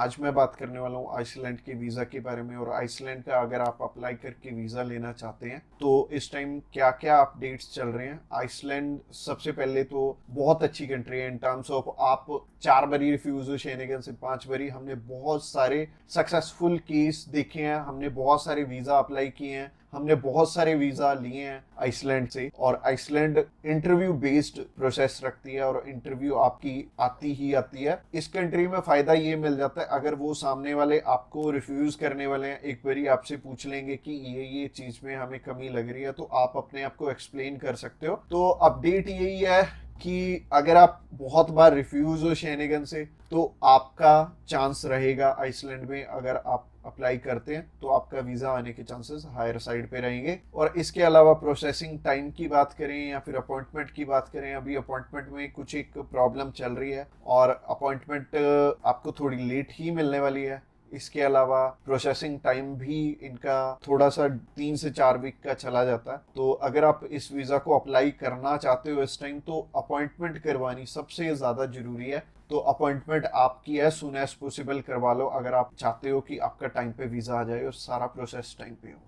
आज मैं बात करने वाला हूँ आइसलैंड के वीज़ा के बारे में। और आइसलैंड का अगर आप अप्लाई करके वीज़ा लेना चाहते हैं तो इस टाइम क्या क्या अपडेट्स चल रहे हैं। आइसलैंड सबसे पहले तो बहुत अच्छी कंट्री है इन टर्म्स ऑफ आप 4 बारी रिफ्यूज हो शेनेगन से 5 बारी। हमने बहुत सारे सक्सेसफुल केस देखे हैं, हमने बहुत सारे वीज़ा अप्लाई किए हैं, हमने बहुत सारे वीजा लिए हैं आइसलैंड से। और आइसलैंड इंटरव्यू बेस्ड प्रोसेस रखती है और इंटरव्यू आपकी आती ही आती है। इस कंट्री में फायदा ये मिल जाता है, अगर वो सामने वाले आपको रिफ्यूज करने वाले हैं, एक बारी आपसे पूछ लेंगे कि ये चीज में हमें कमी लग रही है, तो आप अपने आप को एक्सप्लेन कर सकते हो। तो अपडेट यही है कि अगर आप बहुत बार रिफ्यूज हो शेनेगन से तो आपका चांस रहेगा आइसलैंड में, अगर आप अप्लाई करते हैं तो आपका वीजा आने के चांसेस हायर साइड पे रहेंगे। और इसके अलावा प्रोसेसिंग टाइम की बात करें या फिर अपॉइंटमेंट की बात करें, अभी अपॉइंटमेंट में कुछ एक प्रॉब्लम चल रही है और अपॉइंटमेंट आपको थोड़ी लेट ही मिलने वाली है। इसके अलावा प्रोसेसिंग टाइम भी इनका थोड़ा सा 3 से 4 वीक का चला जाता है। तो अगर आप इस वीजा को अप्लाई करना चाहते हो इस टाइम तो अपॉइंटमेंट करवानी सबसे ज्यादा जरूरी है। तो अपॉइंटमेंट आपकी एज सुन एज पॉसिबल करवा लो अगर आप चाहते हो कि आपका टाइम पे वीजा आ जाए और सारा प्रोसेस टाइम पे हो।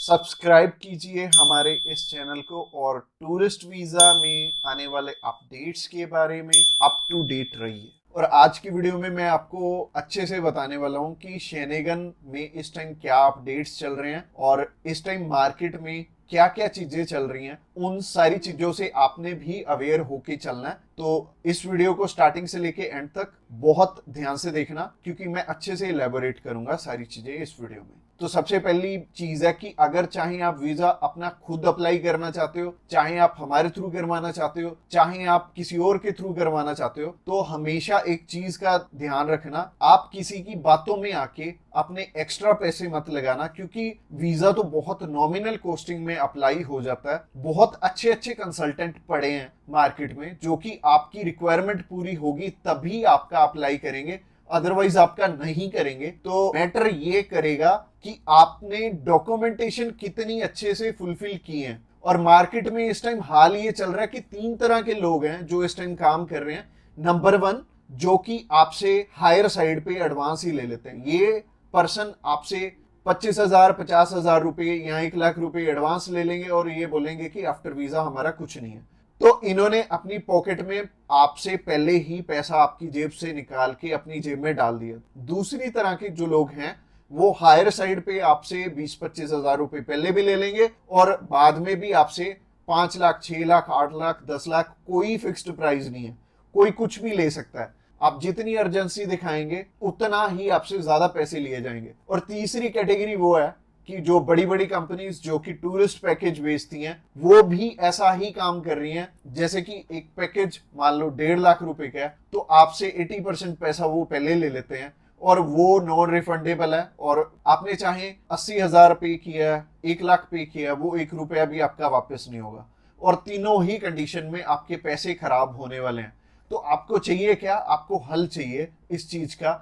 सब्सक्राइब कीजिए हमारे इस चैनल को और टूरिस्ट वीजा में आने वाले अपडेट्स के बारे में अप टू डेट रहिए। और आज की वीडियो में मैं आपको अच्छे से बताने वाला हूं कि शेनेगन में इस टाइम क्या अपडेट्स चल रहे हैं और इस टाइम मार्केट में क्या क्या चीजें चल रही हैं। उन सारी चीजों से आपने भी अवेयर होके चलना है। तो इस वीडियो को स्टार्टिंग से लेके एंड तक बहुत ध्यान से देखना, क्योंकि मैं अच्छे से इलेबोरेट करूंगा सारी चीजें इस वीडियो में। तो सबसे पहली चीज है कि अगर चाहे आप वीजा अपना खुद अप्लाई करना चाहते हो, चाहे आप हमारे थ्रू करवाना चाहते हो, चाहे आप किसी और के थ्रू करवाना चाहते हो, तो हमेशा एक चीज का ध्यान रखना, आप किसी की बातों में आके अपने एक्स्ट्रा पैसे मत लगाना, क्योंकि वीजा तो बहुत नॉमिनल कॉस्टिंग में अप्लाई हो जाता है। बहुत अच्छे अच्छे कंसल्टेंट पड़े हैं मार्केट में जो कि आपकी रिक्वायरमेंट पूरी होगी तभी आपका अप्लाई करेंगे, अदरवाइज आपका नहीं करेंगे। तो मैटर ये करेगा कि आपने डॉक्यूमेंटेशन कितनी अच्छे से फुलफिल की है। और मार्केट में इस टाइम हाल ये चल रहा है कि 3 तरह के लोग हैं जो इस टाइम काम कर रहे हैं। नंबर 1, जो कि आपसे हायर साइड पे एडवांस ही ले लेते हैं। ये पर्सन आपसे 25,000 50,000 रुपए या 1 लाख रुपए एडवांस ले लेंगे और ये बोलेंगे कि आफ्टर वीजा हमारा कुछ नहीं है। तो इन्होंने अपनी पॉकेट में आपसे पहले ही पैसा आपकी जेब से निकाल के अपनी जेब में डाल दिया। दूसरी तरह के जो लोग हैं वो हायर साइड पे आपसे 20-25 हजार रुपए पहले भी ले लेंगे और बाद में भी आपसे 5 लाख 6 लाख 8 लाख 10 लाख, कोई फिक्स्ड प्राइस नहीं है, कोई कुछ भी ले सकता है। आप जितनी अर्जेंसी दिखाएंगे उतना ही आपसे ज्यादा पैसे लिए जाएंगे। और तीसरी कैटेगरी वो है कि जो बड़ी बड़ी कंपनीज जो कि टूरिस्ट पैकेज बेचती हैं वो भी ऐसा ही काम कर रही हैं। जैसे कि एक पैकेज मान लो 1.5 लाख रुपए का है तो आपसे 80% पैसा वो पहले ले लेते हैं और वो नॉन रिफंडेबल है। और आपने चाहे 80,000 पे किया है, 1 लाख पे किया है, वो 1 रुपया भी आपका वापस नहीं होगा। और तीनों ही कंडीशन में आपके पैसे खराब होने वाले हैं। तो आपको चाहिए क्या? आपको हल चाहिए इस चीज का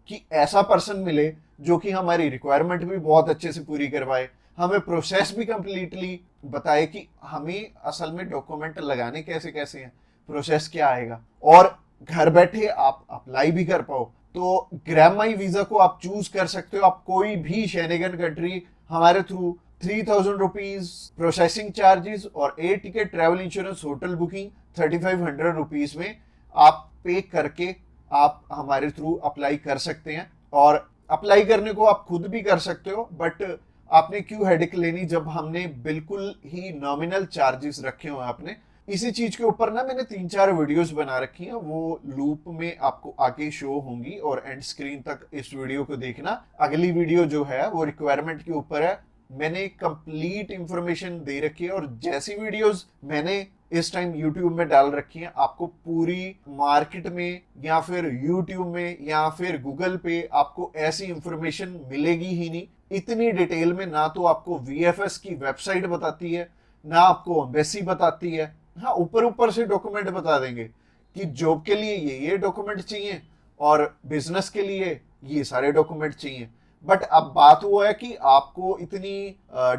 कि ऐसा पर्सन मिले जो कि हमारी रिक्वायरमेंट भी बहुत अच्छे से पूरी करवाए, हमें प्रोसेस भी कंप्लीटली बताए कि हमें असल में डॉक्यूमेंट लगाने कैसे कैसे हैं, प्रोसेस क्या आएगा, और घर बैठे आप अप्लाई भी कर पाओ। तो ग्रैमाई वीजा को आप चूज कर सकते हो। आप कोई भी शेनेगन कंट्री हमारे थ्रू 3,000 रुपीज प्रोसेसिंग चार्जेस और air ticket, travel insurance, hotel booking 3,500 rupees में आप पे करके आप हमारे थ्रू अप्लाई कर सकते हैं। और अप्लाई करने को आप खुद भी कर सकते हो, बट आपने क्यों हेडेक लेनी जब हमने बिल्कुल ही नॉमिनल चार्जेस रखे हुए हैं आपने। इसी चीज के ऊपर ना मैंने 3-4 वीडियोस बना रखी हैं, वो लूप में आपको आगे शो होंगी और एंड स्क्रीन तक इस वीडियो को देखना। अगली वीडियो जो है वो रिक्वायरमेंट के ऊपर है, मैंने कंप्लीट इंफॉर्मेशन दे रखी है। और जैसी वीडियोस मैंने इस टाइम YouTube में डाल रखी हैं, आपको पूरी मार्केट में या फिर YouTube में या फिर गूगल पे आपको ऐसी इंफॉर्मेशन मिलेगी ही नहीं इतनी डिटेल में। ना तो आपको VFS की वेबसाइट बताती है, ना आपको एम्बेसी बताती है। हाँ, ऊपर ऊपर से डॉक्यूमेंट बता देंगे कि जॉब के लिए ये डॉक्यूमेंट चाहिए और बिजनेस के लिए ये सारे डॉक्यूमेंट चाहिए। बट अब बात वो है कि आपको इतनी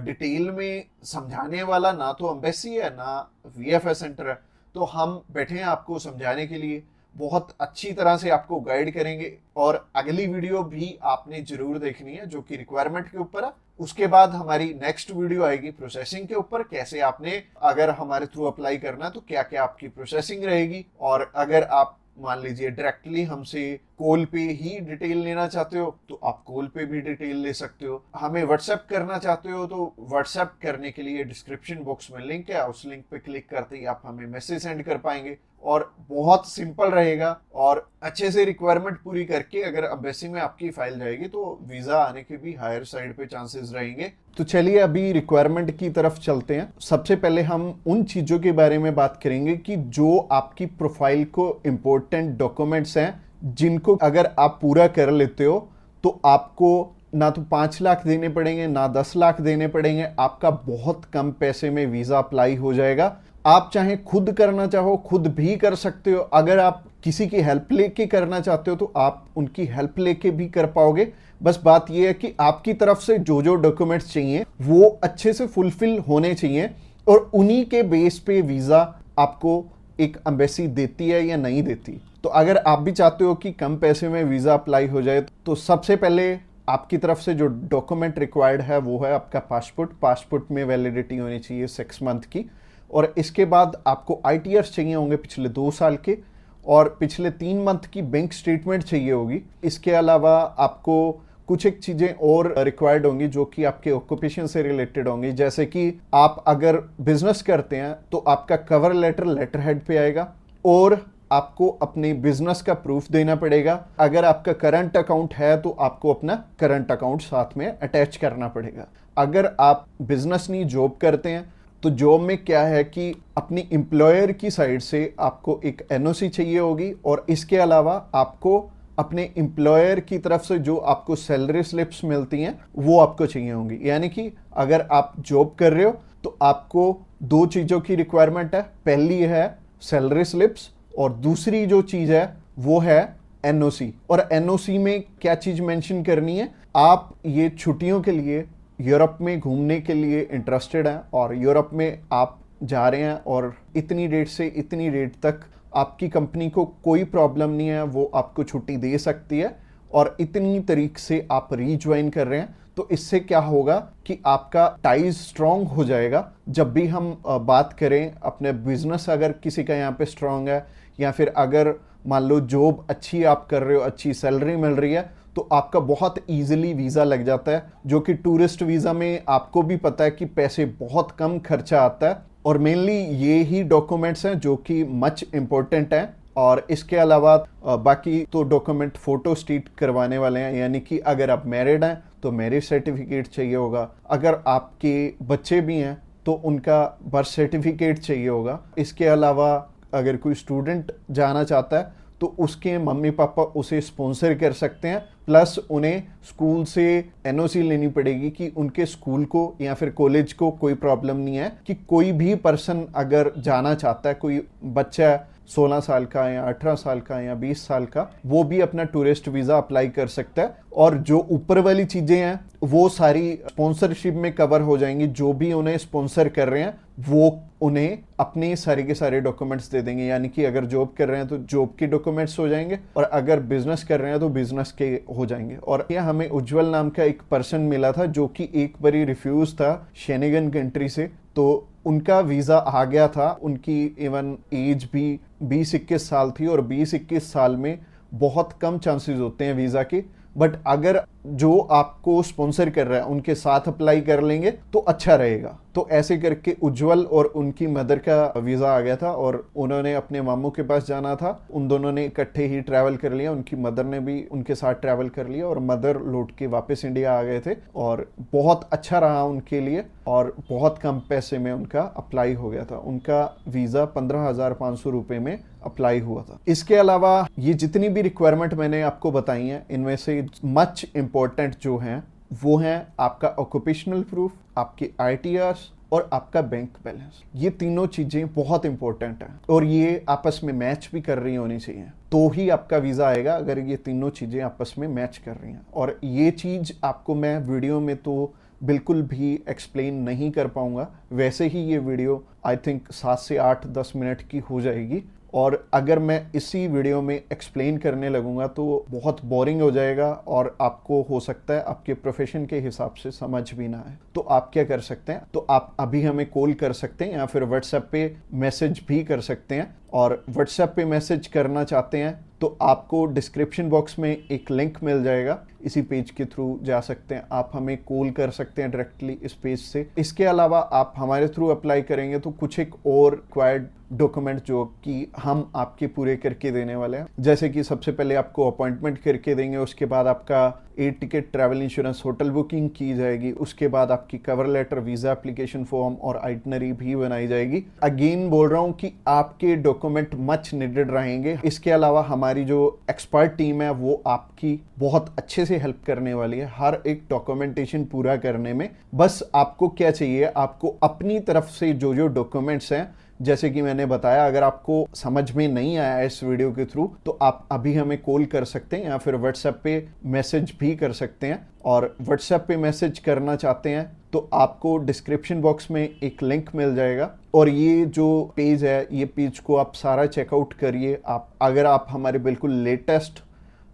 डिटेल में समझाने वाला ना तो एम्बेसी है ना VFS सेंटर है। तो हम बैठे हैं आपको समझाने के लिए। बहुत अच्छी तरह से आपको गाइड करेंगे। और अगली वीडियो भी आपने जरूर देखनी है जो कि रिक्वायरमेंट के ऊपर है। उसके बाद हमारी नेक्स्ट वीडियो आएगी प्रोसेसिंग के ऊपर, कैसे आपने अगर हमारे थ्रू अप्लाई करना है तो क्या क्या आपकी प्रोसेसिंग रहेगी। और अगर आप मान लीजिए डायरेक्टली हमसे कॉल पे ही डिटेल लेना चाहते हो तो आप कॉल पे भी डिटेल ले सकते हो। हमें व्हाट्सएप करना चाहते हो तो व्हाट्सएप करने के लिए डिस्क्रिप्शन बॉक्स में लिंक है, उस लिंक पे क्लिक करते ही आप हमें मैसेज सेंड कर पाएंगे। और बहुत सिंपल रहेगा, और अच्छे से रिक्वायरमेंट पूरी करके अगर एम्बेसी में आपकी फाइल जाएगी तो वीजा आने के भी हायर साइड पे चांसेस रहेंगे। तो चलिए अभी रिक्वायरमेंट की तरफ चलते हैं। सबसे पहले हम उन चीजों के बारे में बात करेंगे कि जो आपकी प्रोफाइल को इम्पोर्टेंट डॉक्यूमेंट्स हैं, जिनको अगर आप पूरा कर लेते हो तो आपको ना तो 5 लाख देने पड़ेंगे ना 10 लाख देने पड़ेंगे, आपका बहुत कम पैसे में वीजा अप्लाई हो जाएगा। आप चाहे खुद करना चाहो खुद भी कर सकते हो, अगर आप किसी की हेल्प लेके करना चाहते हो तो आप उनकी हेल्प लेके भी कर पाओगे। बस बात यह है कि आपकी तरफ से जो जो डॉक्यूमेंट्स चाहिए वो अच्छे से फुलफिल होने चाहिए, और उन्हीं के बेस पे वीजा आपको एक एम्बेसी देती है या नहीं देती। तो अगर आप भी चाहते हो कि कम पैसे में वीजा अप्लाई हो जाए तो सबसे पहले आपकी तरफ से जो डॉक्यूमेंट रिक्वायर्ड है वो है आपका पासपोर्ट। पासपोर्ट में वैलिडिटी होनी चाहिए 6 मंथ की, और इसके बाद आपको ITRs चाहिए होंगे पिछले 2 साल के, और पिछले 3 मंथ की बैंक स्टेटमेंट चाहिए होगी। इसके अलावा आपको कुछ एक चीज़ें और रिक्वायर्ड होंगी जो कि आपके ऑक्यूपेशन से रिलेटेड होंगी, जैसे कि आप अगर बिजनेस करते हैं तो आपका कवर लेटर लेटर हेड पे आएगा, और आपको अपने बिजनेस का प्रूफ देना पड़ेगा। अगर आपका करंट अकाउंट है तो आपको अपना करंट अकाउंट साथ में अटैच करना पड़ेगा। अगर आप बिजनेस नहीं जॉब करते हैं तो जॉब में क्या है कि अपनी एम्प्लॉयर की साइड से आपको एक NOC चाहिए होगी, और इसके अलावा आपको अपने एम्प्लॉयर की तरफ से जो आपको सैलरी स्लिप्स मिलती हैं वो आपको चाहिए होंगी। यानी कि अगर आप जॉब कर रहे हो तो आपको 2 चीज़ों की रिक्वायरमेंट है, पहली है सैलरी स्लिप्स और दूसरी जो चीज़ है वो है NOC। और NOC में क्या चीज़ मेंशन करनी है, आप ये छुट्टियों के लिए यूरोप में घूमने के लिए इंटरेस्टेड हैं और यूरोप में आप जा रहे हैं और इतनी डेट से इतनी डेट तक आपकी कंपनी को कोई प्रॉब्लम नहीं है, वो आपको छुट्टी दे सकती है, और इतनी तरीक से आप रीज्वाइन कर रहे हैं। तो इससे क्या होगा कि आपका टाइज स्ट्रांग हो जाएगा। जब भी हम बात करें अपने बिजनेस, अगर किसी का यहाँ पे स्ट्रांग है, या फिर अगर मान लो जॉब अच्छी आप कर रहे हो, अच्छी सैलरी मिल रही है, तो आपका बहुत इजीली वीज़ा लग जाता है, जो कि टूरिस्ट वीज़ा में आपको भी पता है कि पैसे बहुत कम खर्चा आता है। और मेनली ये ही डॉक्यूमेंट्स हैं जो कि मच इम्पोर्टेंट हैं। और इसके अलावा बाकी तो डॉक्यूमेंट फोटो स्टेट करवाने वाले हैं, यानी कि अगर आप मैरिड हैं तो मैरिज सर्टिफिकेट चाहिए होगा, अगर आपके बच्चे भी हैं तो उनका बर्थ सर्टिफिकेट चाहिए होगा। इसके अलावा अगर कोई स्टूडेंट जाना चाहता है तो उसके मम्मी पापा उसे स्पॉन्सर कर सकते हैं, प्लस उन्हें स्कूल से NOC लेनी पड़ेगी कि उनके स्कूल को या फिर कॉलेज को कोई प्रॉब्लम नहीं है कि कोई भी पर्सन अगर जाना चाहता है, कोई बच्चा 16 साल का या 18 साल का या 20 साल का, वो भी अपना टूरिस्ट वीज़ा अप्लाई कर सकता है। और जो ऊपर वाली चीज़ें हैं वो सारी स्पॉन्सरशिप में कवर हो जाएंगी। जो भी उन्हें स्पॉन्सर कर रहे हैं वो उन्हें अपने सारे के सारे डॉक्यूमेंट्स दे देंगे, यानी कि अगर जॉब कर रहे हैं तो जॉब के डॉक्यूमेंट्स हो जाएंगे, और अगर बिजनेस कर रहे हैं तो बिजनेस के हो जाएंगे। और यह हमें उज्जवल नाम का एक पर्सन मिला था जो कि एक बारी रिफ्यूज था शेनेगन कंट्री से, तो उनका वीज़ा आ गया था। उनकी इवन एज भी 20-21 साल थी, और 20-21 साल में बहुत कम चांसेस होते हैं वीज़ा के। बट अगर जो आपको स्पॉन्सर कर रहा है उनके साथ अप्लाई कर लेंगे तो अच्छा रहेगा। तो ऐसे करके उज्जवल और उनकी मदर का वीज़ा आ गया था, और उन्होंने अपने मामू के पास जाना था, उन दोनों ने इकट्ठे ही ट्रैवल कर लिया, उनकी मदर ने भी उनके साथ ट्रैवल कर लिया, और मदर लौट के वापस इंडिया आ गए थे, और बहुत अच्छा रहा उनके लिए, और बहुत कम पैसे में उनका अप्लाई हो गया था। उनका वीज़ा 15,500 रुपये में अप्लाई हुआ था। इसके अलावा ये जितनी भी रिक्वायरमेंट मैंने आपको बताई हैं, इनमें से मच इम्पोर्टेंट जो हैं वो हैं आपका ऑक्यूपेशनल प्रूफ, आपके ITRs और आपका बैंक बैलेंस। ये तीनों चीज़ें बहुत इंपॉर्टेंट हैं, और ये आपस में मैच भी कर रही होनी चाहिए, तो ही आपका वीज़ा आएगा अगर ये तीनों चीज़ें आपस में मैच कर रही हैं। और ये चीज़ आपको मैं वीडियो में तो बिल्कुल भी एक्सप्लेन नहीं कर पाऊंगा, वैसे ही ये वीडियो आई थिंक 7 से 8-10 मिनट की हो जाएगी, और अगर मैं इसी वीडियो में एक्सप्लेन करने लगूंगा तो बहुत बोरिंग हो जाएगा और आपको हो सकता है आपके प्रोफेशन के हिसाब से समझ भी ना आए। तो आप क्या कर सकते हैं, तो आप अभी हमें कॉल कर सकते हैं या फिर व्हाट्सएप पे मैसेज भी कर सकते हैं। और व्हाट्सएप पे मैसेज करना चाहते हैं तो आपको डिस्क्रिप्शन बॉक्स में एक लिंक मिल जाएगा, इसी पेज के थ्रू जा सकते हैं। आप हमें कॉल कर सकते हैं डायरेक्टली इस पेज से। इसके अलावा आप हमारे थ्रू अप्लाई करेंगे तो कुछ एक और रिक्वायर्ड डॉक्यूमेंट जो कि हम आपके पूरे करके देने वाले हैं, जैसे कि सबसे पहले आपको अपॉइंटमेंट करके देंगे, उसके बाद आपका air ticket, travel insurance, hotel booking की जाएगी, उसके बाद आपकी cover letter, visa application form और आइटनरी भी बनाई जाएगी। अगेन बोल रहा हूँ कि आपके डॉक्यूमेंट मच नीडेड रहेंगे। इसके अलावा हमारी जो एक्सपर्ट टीम है वो आपकी बहुत अच्छे से हेल्प करने वाली है हर एक डॉक्यूमेंटेशन पूरा करने में। बस आपको क्या चाहिए, आपको अपनी तरफ से जो जो डॉक्यूमेंट्स हैं, जैसे कि मैंने बताया, अगर आपको समझ में नहीं आया इस वीडियो के थ्रू तो आप अभी हमें कॉल कर सकते हैं या फिर व्हाट्सएप पे मैसेज भी कर सकते हैं। और व्हाट्सएप पे मैसेज करना चाहते हैं तो आपको डिस्क्रिप्शन बॉक्स में एक लिंक मिल जाएगा और ये जो पेज है, ये पेज को आप सारा चेकआउट करिए। आप अगर आप हमारे बिल्कुल लेटेस्ट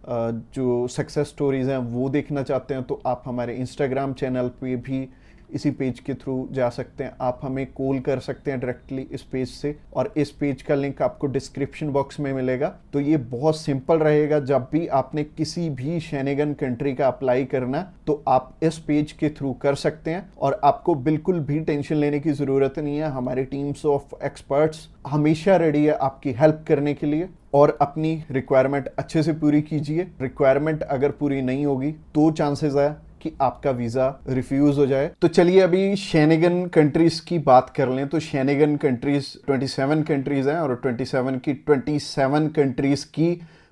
जो सक्सेस स्टोरीज हैं वो देखना चाहते हैं तो आप हमारे इंस्टाग्राम चैनल पे भी इसी पेज के थ्रू जा सकते हैं। आप हमें कॉल कर सकते हैं डायरेक्टली इस पेज से और इस पेज का लिंक आपको डिस्क्रिप्शन बॉक्स में मिलेगा। तो ये बहुत सिंपल रहेगा, जब भी आपने किसी भी शेनेगन कंट्री का अप्लाई करना तो आप इस पेज के थ्रू कर सकते हैं और आपको बिल्कुल भी टेंशन लेने की ज़रूरत नहीं है। हमारी टीम्स ऑफ एक्सपर्ट्स हमेशा रेडी है आपकी हेल्प करने के लिए। और अपनी रिक्वायरमेंट अच्छे से पूरी कीजिए। रिक्वायरमेंट अगर पूरी नहीं होगी तो चांसेस है कि आपका वीजा रिफ्यूज हो जाए। तो चलिए अभी शेनेगन कंट्रीज की बात कर लें। तो शेनेगन कंट्रीज 27 कंट्रीज हैं और 27 कंट्रीज की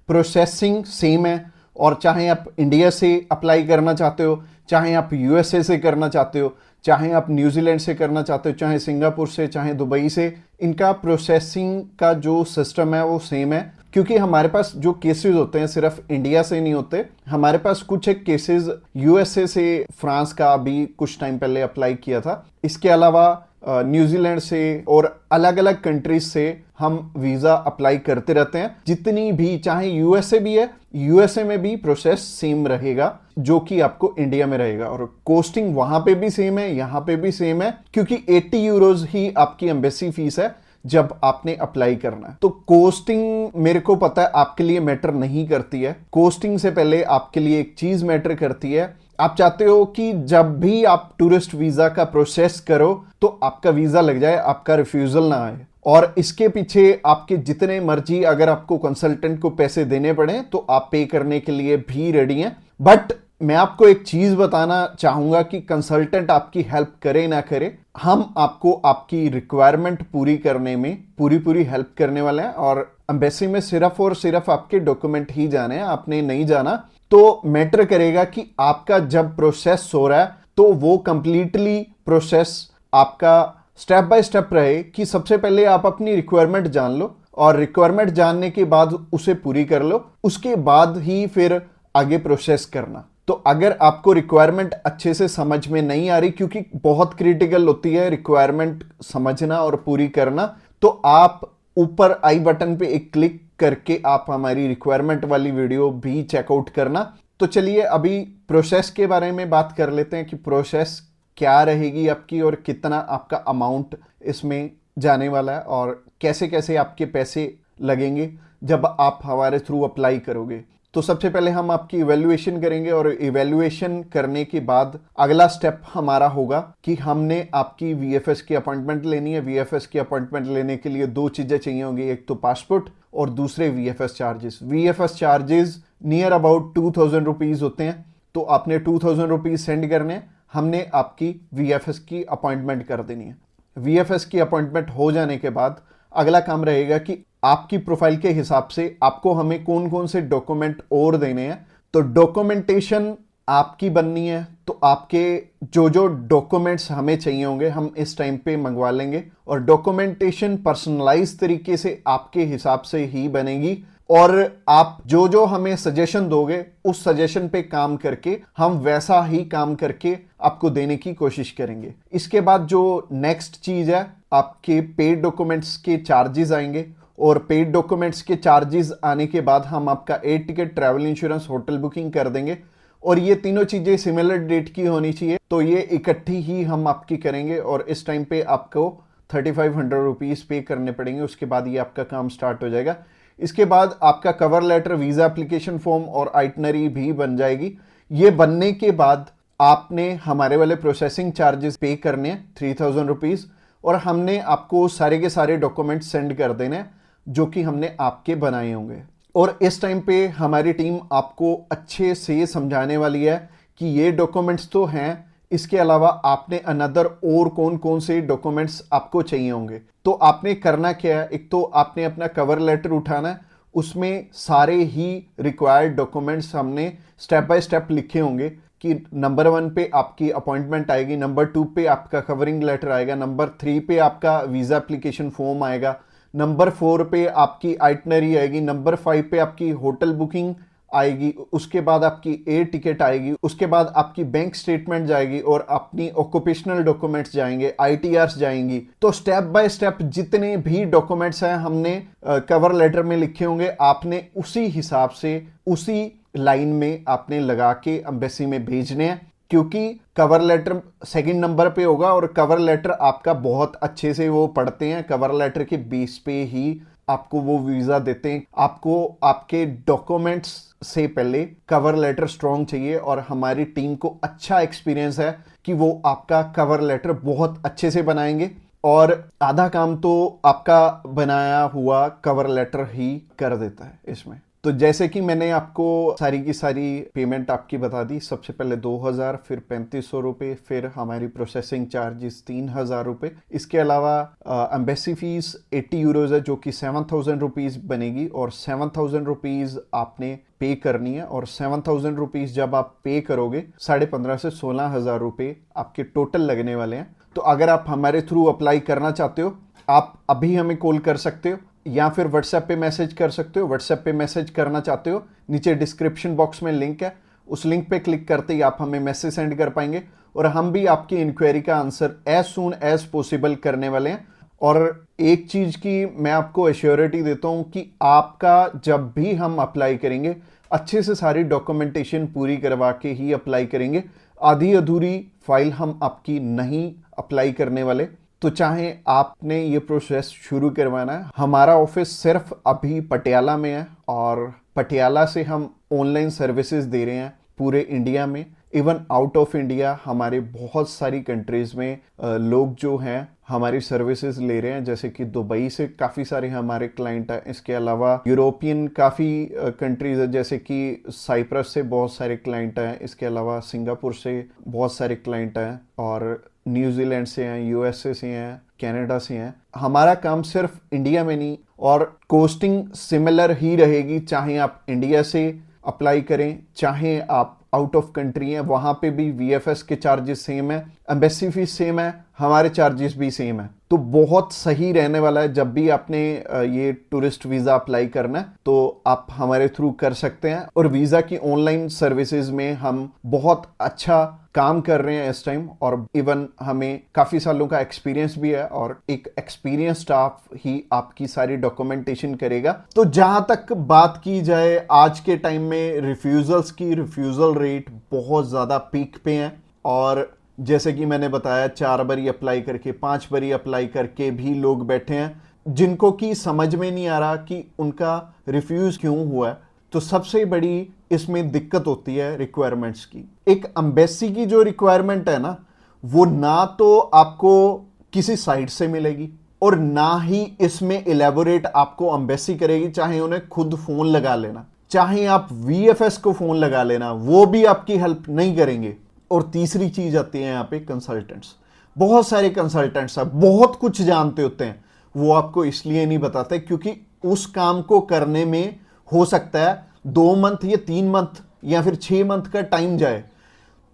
प्रोसेसिंग सेम है। और चाहे आप इंडिया से अप्लाई करना चाहते हो, चाहे आप यूएसए से करना चाहते हो, चाहे आप न्यूजीलैंड से करना चाहते हो, चाहे सिंगापुर से, चाहे दुबई से, इनका प्रोसेसिंग का जो सिस्टम है वो सेम है। क्योंकि हमारे पास जो केसेस होते हैं सिर्फ इंडिया से नहीं होते, हमारे पास कुछ एक केसेस यूएसए से, फ्रांस का भी कुछ टाइम पहले अप्लाई किया था। इसके अलावा न्यूजीलैंड से और अलग अलग कंट्रीज से हम वीजा अप्लाई करते रहते हैं। जितनी भी, चाहे यूएसए भी है, यूएसए में भी प्रोसेस सेम रहेगा जो कि आपको इंडिया में रहेगा और कॉस्टिंग वहां पे भी सेम है, यहां पे भी सेम है, क्योंकि 80 यूरोज ही आपकी एम्बेसी फीस है जब आपने अप्लाई करना है। तो कोस्टिंग मेरे को पता है आपके लिए मैटर नहीं करती है। कोस्टिंग से पहले आपके लिए एक चीज मैटर करती है। आप चाहते हो कि जब भी आप टूरिस्ट वीजा का प्रोसेस करो तो आपका वीजा लग जाए, आपका रिफ्यूजल ना आए। और इसके पीछे आपके जितने मर्जी अगर आपको कंसल्टेंट को पैसे देने पड़े तो आप पे करने के लिए भी रेडी हैं। बट मैं आपको एक चीज बताना चाहूंगा कि कंसल्टेंट आपकी हेल्प करे ना करे, हम आपको आपकी रिक्वायरमेंट पूरी करने में पूरी हेल्प करने वाले हैं। और एम्बेसी में सिर्फ और सिर्फ आपके डॉक्यूमेंट ही जाने हैं, आपने नहीं जाना। तो मैटर करेगा कि आपका जब प्रोसेस हो रहा है तो वो कंप्लीटली प्रोसेस आपका स्टेप बाय स्टेप रहे कि सबसे पहले आप अपनी रिक्वायरमेंट जान लो और रिक्वायरमेंट जानने के बाद उसे पूरी कर लो, उसके बाद ही फिर आगे प्रोसेस करना। तो अगर आपको रिक्वायरमेंट अच्छे से समझ में नहीं आ रही, क्योंकि बहुत क्रिटिकल होती है रिक्वायरमेंट समझना और पूरी करना, तो आप ऊपर आई बटन पे एक क्लिक करके आप हमारी रिक्वायरमेंट वाली वीडियो भी चेकआउट करना। तो चलिए अभी प्रोसेस के बारे में बात कर लेते हैं कि प्रोसेस क्या रहेगी आपकी और कितना आपका अमाउंट इसमें जाने वाला है और कैसे कैसे आपके पैसे लगेंगे जब आप हमारे थ्रू अप्लाई करोगे। तो सबसे पहले हम आपकी इवैल्यूएशन करेंगे और इवैल्यूएशन करने के बाद अगला स्टेप हमारा होगा कि हमने आपकी वीएफएस की अपॉइंटमेंट लेनी है। वीएफएस की अपॉइंटमेंट लेने के लिए दो चीजें चाहिए होंगी, एक तो पासपोर्ट और दूसरे VFS charges. VFS charges near about 2000 rupees होते हैं। तो आपने 2000 रुपीज सेंड करने, हमने आपकी वीएफएस की अपॉइंटमेंट कर देनी है। वीएफएस की अपॉइंटमेंट हो जाने के बाद अगला काम रहेगा कि आपकी प्रोफाइल के हिसाब से आपको हमें कौन कौन से डॉक्यूमेंट और देने हैं। तो डॉक्यूमेंटेशन आपकी बननी है, तो आपके जो जो डॉक्यूमेंट्स हमें चाहिए होंगे हम इस टाइम पे मंगवा लेंगे और डॉक्यूमेंटेशन पर्सनलाइज तरीके से आपके हिसाब से ही बनेगी। और आप जो जो हमें सजेशन दोगे उस सजेशन पे काम करके हम वैसा ही काम करके आपको देने की कोशिश करेंगे। इसके बाद जो नेक्स्ट चीज है, आपके पेड डॉक्यूमेंट्स के चार्जेस आएंगे और पेड डॉक्यूमेंट्स के चार्जेस आने के बाद हम आपका air ticket, travel insurance, hotel booking कर देंगे। और ये तीनों चीज़ें सिमिलर डेट की होनी चाहिए, तो ये इकट्ठी ही हम आपकी करेंगे और इस टाइम पे आपको 3500 रुपीज़ पे करने पड़ेंगे। उसके बाद ये आपका काम स्टार्ट हो जाएगा। इसके बाद आपका cover letter, visa application form और आइटनरी भी बन जाएगी। ये बनने के बाद आपने हमारे वाले प्रोसेसिंग चार्जेस पे करने हैं 3000 रुपीज़, और हमने आपको सारे के सारे डॉक्यूमेंट सेंड कर देने हैं जो कि हमने आपके बनाए होंगे। और इस टाइम पे हमारी टीम आपको अच्छे से समझाने वाली है कि ये डॉक्यूमेंट्स तो हैं, इसके अलावा आपने अनदर और कौन कौन से डॉक्यूमेंट्स आपको चाहिए होंगे। तो आपने करना क्या है, एक तो आपने अपना कवर लेटर उठाना है, उसमें सारे ही रिक्वायर्ड डॉक्यूमेंट्स हमने स्टेप बाय स्टेप लिखे होंगे कि नंबर 1 पे आपकी अपॉइंटमेंट आएगी, नंबर 2 पे आपका कवरिंग लेटर आएगा, नंबर 3 पे आपका वीज़ा एप्लीकेशन फॉर्म आएगा, नंबर 4 पे आपकी आइटनरी आएगी, नंबर 5 पे आपकी होटल बुकिंग आएगी, उसके बाद आपकी एयर टिकट आएगी, उसके बाद आपकी बैंक स्टेटमेंट जाएगी और अपनी ऑक्यूपेशनल डॉक्यूमेंट्स जाएंगे, आईटीआरस जाएंगी। तो स्टेप बाय स्टेप जितने भी डॉक्यूमेंट्स हैं हमने कवर लेटर में लिखे होंगे, आपने उसी हिसाब से उसी लाइन में आपने लगा के एम्बेसी में भेजने हैं, क्योंकि कवर लेटर सेकंड नंबर पे होगा और कवर लेटर आपका बहुत अच्छे से वो पढ़ते हैं। कवर लेटर के बेस पे ही आपको वो वीज़ा देते हैं। आपको आपके डॉक्यूमेंट्स से पहले कवर लेटर स्ट्रॉन्ग चाहिए और हमारी टीम को अच्छा एक्सपीरियंस है कि वो आपका कवर लेटर बहुत अच्छे से बनाएंगे, और आधा काम तो आपका बनाया हुआ कवर लेटर ही कर देता है इसमें। तो जैसे कि मैंने आपको सारी की सारी पेमेंट आपकी बता दी, सबसे पहले 2000, फिर 3500 रुपये, फिर हमारी प्रोसेसिंग चार्जेस 3000 रुपये। इसके अलावा एम्बेसी फीस 80 यूरोज़ है जो कि 7000 रुपीज़ बनेगी, और 7000 रुपीज़ आपने पे करनी है। और 7000 रुपीज़ जब आप पे करोगे 15,500 से 16,000 रुपये आपके टोटल लगने वाले हैं। तो अगर आप हमारे थ्रू अप्लाई करना चाहते हो, आप अभी हमें कॉल कर सकते हो या फिर व्हाट्सएप पे मैसेज कर सकते हो। व्हाट्सएप पे मैसेज करना चाहते हो, नीचे डिस्क्रिप्शन बॉक्स में लिंक है, उस लिंक पे क्लिक करते ही आप हमें मैसेज सेंड कर पाएंगे और हम भी आपकी इंक्वायरी का answer as soon as possible करने वाले हैं। और एक चीज़ की मैं आपको एश्योरिटी देता हूँ कि आपका जब भी हम अप्लाई करेंगे अच्छे से सारी डॉक्यूमेंटेशन पूरी करवा के ही अप्लाई करेंगे। आधी अधूरी फाइल हम आपकी नहीं अप्लाई करने वाले। तो चाहे आपने ये प्रोसेस शुरू करवाना है, हमारा ऑफिस सिर्फ अभी पटियाला में है और पटियाला से हम ऑनलाइन सर्विसेज दे रहे हैं पूरे इंडिया में। इवन आउट ऑफ इंडिया हमारे बहुत सारी कंट्रीज़ में लोग जो हैं हमारी सर्विसेज ले रहे हैं, जैसे कि दुबई से काफ़ी सारे हमारे क्लाइंट हैं। इसके अलावा यूरोपियन काफ़ी कंट्रीज़ है, जैसे कि साइप्रस से बहुत सारे क्लाइंट हैं। इसके अलावा सिंगापुर से बहुत सारे क्लाइंट हैं और न्यूजीलैंड से हैं, यूएसए से हैं, कनाडा से हैं। हमारा काम सिर्फ इंडिया में नहीं, और कोस्टिंग सिमिलर ही रहेगी, चाहे आप इंडिया से अप्लाई करें चाहे आप आउट ऑफ कंट्री हैं, वहाँ पे भी वीएफएस के चार्जेस सेम है, एम्बेसी फीस सेम है, हमारे चार्जेस भी सेम है। तो बहुत सही रहने वाला है। जब भी आपने ये टूरिस्ट वीज़ा अप्लाई करना है तो आप हमारे थ्रू कर सकते हैं। और वीज़ा की ऑनलाइन सर्विसेज में हम बहुत अच्छा काम कर रहे हैं इस टाइम, और इवन हमें काफ़ी सालों का एक्सपीरियंस भी है और एक एक्सपीरियंस स्टाफ ही आपकी सारी डॉक्यूमेंटेशन करेगा। तो जहाँ तक बात की जाए आज के टाइम में रिफ्यूज़ल्स की, रिफ्यूज़ल रेट बहुत ज़्यादा पीक पे हैं। और जैसे कि मैंने बताया 4 बारी अप्लाई करके 5 बारी अप्लाई करके भी लोग बैठे हैं जिनको कि समझ में नहीं आ रहा कि उनका रिफ्यूज़ क्यों हुआ है। तो सबसे बड़ी इसमें दिक्कत होती है रिक्वायरमेंट्स की। एक एम्बेसी की जो रिक्वायरमेंट है ना, वो ना तो आपको किसी साइट से मिलेगी और ना ही इसमें इलेबोरेट आपको एम्बेसी करेगी। चाहे उन्हें खुद फोन लगा लेना, चाहे आप वीएफएस को फोन लगा लेना, वो भी आपकी हेल्प नहीं करेंगे। और तीसरी चीज आती है यहाँ पे कंसल्टेंट्स। बहुत सारे कंसल्टेंट्स आप बहुत कुछ जानते होते हैं, वो आपको इसलिए नहीं बताते क्योंकि उस काम को करने में हो सकता है 2 मंथ या 3 मंथ या फिर 6 मंथ का टाइम जाए।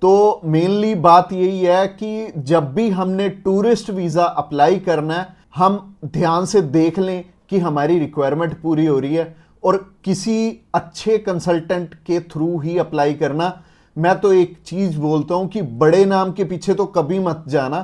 तो मेनली बात यही है कि जब भी हमने टूरिस्ट वीज़ा अप्लाई करना है, हम ध्यान से देख लें कि हमारी रिक्वायरमेंट पूरी हो रही है और किसी अच्छे कंसल्टेंट के थ्रू ही अप्लाई करना। मैं तो एक चीज़ बोलता हूं कि बड़े नाम के पीछे तो कभी मत जाना।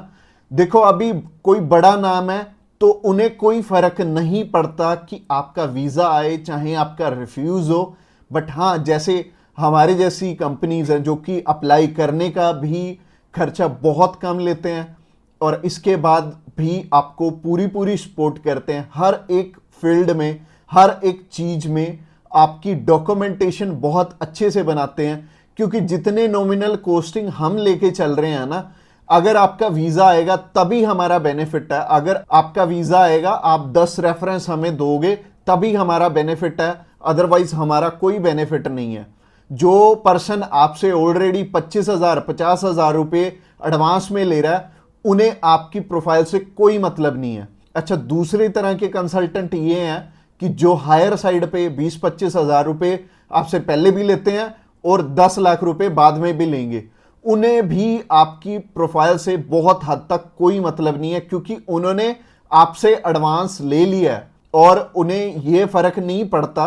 देखो अभी कोई बड़ा नाम है तो उन्हें कोई फर्क नहीं पड़ता कि आपका वीजा आए चाहे आपका रिफ्यूज हो। बट हाँ, जैसे हमारे जैसी कंपनीज हैं जो कि अप्लाई करने का भी खर्चा बहुत कम लेते हैं और इसके बाद भी आपको पूरी पूरी सपोर्ट करते हैं हर एक फील्ड में, हर एक चीज में आपकी डॉक्यूमेंटेशन बहुत अच्छे से बनाते हैं। क्योंकि जितने नॉमिनल कॉस्टिंग हम लेके चल रहे हैं ना, अगर आपका वीजा आएगा तभी हमारा बेनिफिट है। अगर आपका वीजा आएगा, आप 10 रेफरेंस हमें दोगे तभी हमारा बेनिफिट है, अदरवाइज हमारा कोई बेनिफिट नहीं है। जो पर्सन आपसे ऑलरेडी 25,000 50,000 रुपए एडवांस में ले रहा है, उन्हें आपकी प्रोफाइल से कोई मतलब नहीं है। अच्छा, दूसरी तरह के कंसल्टेंट ये हैं कि जो हायर साइड पे 20-25 हजार रुपए आपसे पहले भी लेते हैं और 10 लाख रुपए बाद में भी लेंगे। उन्हें भी आपकी प्रोफाइल से बहुत हद तक कोई मतलब नहीं है, क्योंकि उन्होंने आपसे एडवांस ले लिया है और उन्हें यह फर्क नहीं पड़ता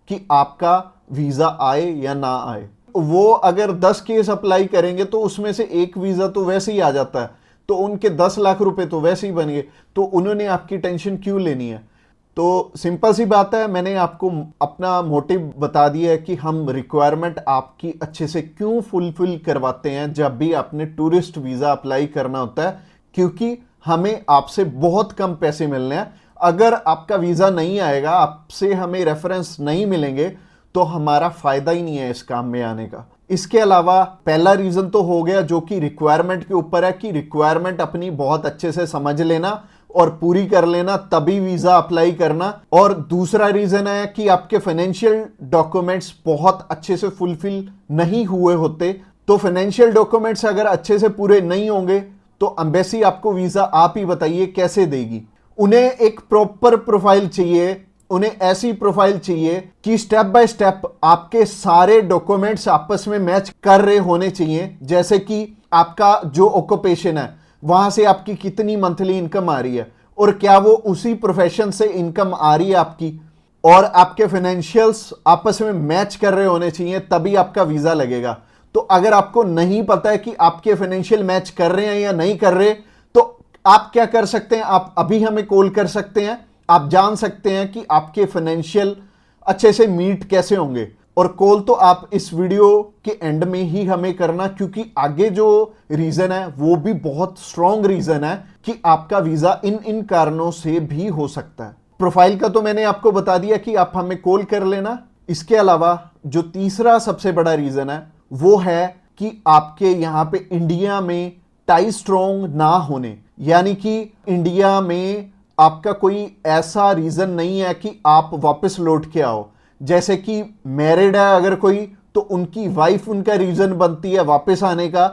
कि आपका वीजा आए या ना आए। वो अगर 10 केस अप्लाई करेंगे तो उसमें से एक वीजा तो वैसे ही आ जाता है, तो उनके 10 लाख रुपए तो वैसे ही बन गए, तो उन्होंने आपकी टेंशन क्यों लेनी है। तो सिंपल सी बात है, मैंने आपको अपना मोटिव बता दिया है कि हम रिक्वायरमेंट आपकी अच्छे से क्यों फुलफिल करवाते हैं जब भी आपने टूरिस्ट वीज़ा अप्लाई करना होता है। क्योंकि हमें आपसे बहुत कम पैसे मिलने हैं। अगर आपका वीज़ा नहीं आएगा, आपसे हमें रेफरेंस नहीं मिलेंगे, तो हमारा फायदा ही नहीं है इस काम में आने का। इसके अलावा पहला रीज़न तो हो गया जो कि रिक्वायरमेंट के ऊपर है, कि रिक्वायरमेंट अपनी बहुत अच्छे से समझ लेना और पूरी कर लेना, तभी वीजा अप्लाई करना। और दूसरा रीजन है कि आपके फाइनेंशियल डॉक्यूमेंट्स बहुत अच्छे से फुलफिल नहीं हुए होते। तो फाइनेंशियल डॉक्यूमेंट्स अगर अच्छे से पूरे नहीं होंगे तो एम्बेसी आपको वीजा, आप ही बताइए, कैसे देगी। उन्हें एक प्रॉपर प्रोफाइल चाहिए, उन्हें ऐसी प्रोफाइल चाहिए कि स्टेप बाय स्टेप आपके सारे डॉक्यूमेंट्स आपस में मैच कर रहे होने चाहिए। जैसे कि आपका जो ऑक्यूपेशन है, वहां से आपकी कितनी मंथली इनकम आ रही है और क्या वो उसी प्रोफेशन से इनकम आ रही है आपकी, और आपके फाइनेंशियल्स आपस में मैच कर रहे होने चाहिए, तभी आपका वीजा लगेगा। तो अगर आपको नहीं पता है कि आपके फाइनेंशियल मैच कर रहे हैं या नहीं कर रहे, तो आप क्या कर सकते हैं, आप अभी हमें कॉल कर सकते हैं। आप जान सकते हैं कि आपके फाइनेंशियल अच्छे से मीट कैसे होंगे। और कॉल तो आप इस वीडियो के एंड में ही हमें करना, क्योंकि आगे जो रीजन है वो भी बहुत स्ट्रॉन्ग रीजन है कि आपका वीजा इन इन कारणों से भी हो सकता है। प्रोफाइल का तो मैंने आपको बता दिया कि आप हमें कॉल कर लेना। इसके अलावा जो तीसरा सबसे बड़ा रीजन है वो है कि आपके यहां पे इंडिया में टाई स्ट्रॉन्ग ना होने, यानी कि इंडिया में आपका कोई ऐसा रीजन नहीं है कि आप वापस लौट के आओ। जैसे कि मैरिड है अगर कोई, तो उनकी वाइफ उनका रीजन बनती है वापस आने का,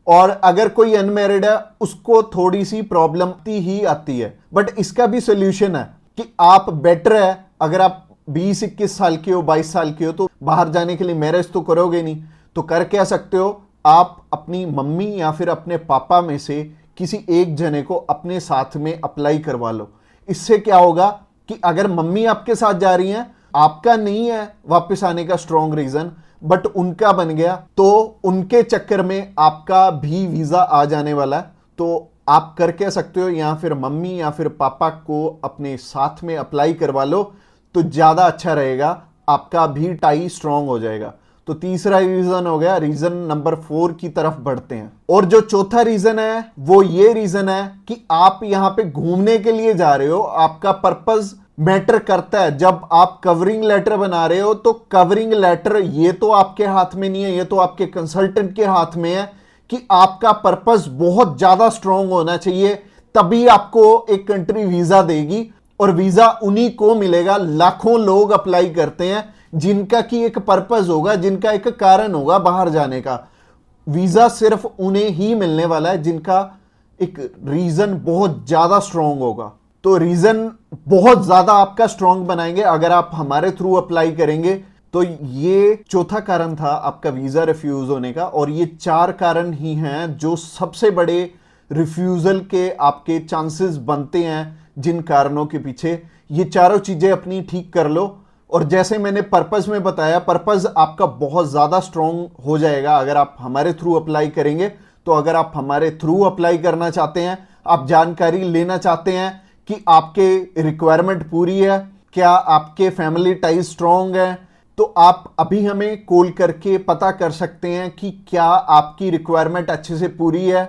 और अगर कोई अनमैरिड है उसको थोड़ी सी प्रॉब्लम ही आती है। बट इसका भी सोल्यूशन है कि आप बेटर है, अगर आप 20-21 साल के हो, 22 साल के हो, तो बाहर जाने के लिए मैरिज तो करोगे नहीं, तो कर क्या सकते हो, आप अपनी मम्मी या फिर अपने पापा में से किसी एक जने को अपने साथ में अप्लाई करवा लो। इससे क्या होगा कि अगर मम्मी आपके साथ जा रही हैं, आपका नहीं है वापस आने का स्ट्रॉन्ग रीजन, बट उनका बन गया, तो उनके चक्कर में आपका भी वीजा आ जाने वाला है। तो आप कर कह सकते हो, या फिर मम्मी या फिर पापा को अपने साथ में अप्लाई करवा लो, तो ज्यादा अच्छा रहेगा, आपका भी टाई स्ट्रॉन्ग हो जाएगा। तो तीसरा रीजन हो गया। रीजन नंबर 4 की तरफ बढ़ते हैं। और जो चौथा रीजन है वो ये रीजन है कि आप यहां पे घूमने के लिए जा रहे हो, आपका पर्पस मैटर करता है। जब आप कवरिंग लेटर बना रहे हो, तो कवरिंग लेटर ये तो आपके हाथ में नहीं है, ये तो आपके कंसल्टेंट के हाथ में है कि आपका पर्पस बहुत ज्यादा स्ट्रांग होना चाहिए, तभी आपको एक कंट्री वीजा देगी। और वीजा उन्हीं को मिलेगा, लाखों लोग अप्लाई करते हैं जिनका की एक पर्पस होगा, जिनका एक कारण होगा बाहर जाने का। वीजा सिर्फ उन्हें ही मिलने वाला है जिनका एक रीजन बहुत ज्यादा स्ट्रांग होगा। तो रीजन बहुत ज्यादा आपका स्ट्रांग बनाएंगे अगर आप हमारे थ्रू अप्लाई करेंगे। तो ये चौथा कारण था आपका वीजा रिफ्यूज होने का, और ये 4 कारण ही हैं जो सबसे बड़े रिफ्यूजल के आपके चांसेस बनते हैं। जिन कारणों के पीछे, ये चारों चीजें अपनी ठीक कर लो। और जैसे मैंने पर्पस में बताया, पर्पस आपका बहुत ज्यादा स्ट्रांग हो जाएगा अगर आप हमारे थ्रू अप्लाई करेंगे। तो अगर आप हमारे थ्रू अप्लाई करना चाहते हैं, आप जानकारी लेना चाहते हैं कि आपके रिक्वायरमेंट पूरी है, क्या आपके फैमिली टाइज स्ट्रांग है, तो आप अभी हमें कॉल करके पता कर सकते हैं कि क्या आपकी रिक्वायरमेंट अच्छे से पूरी है,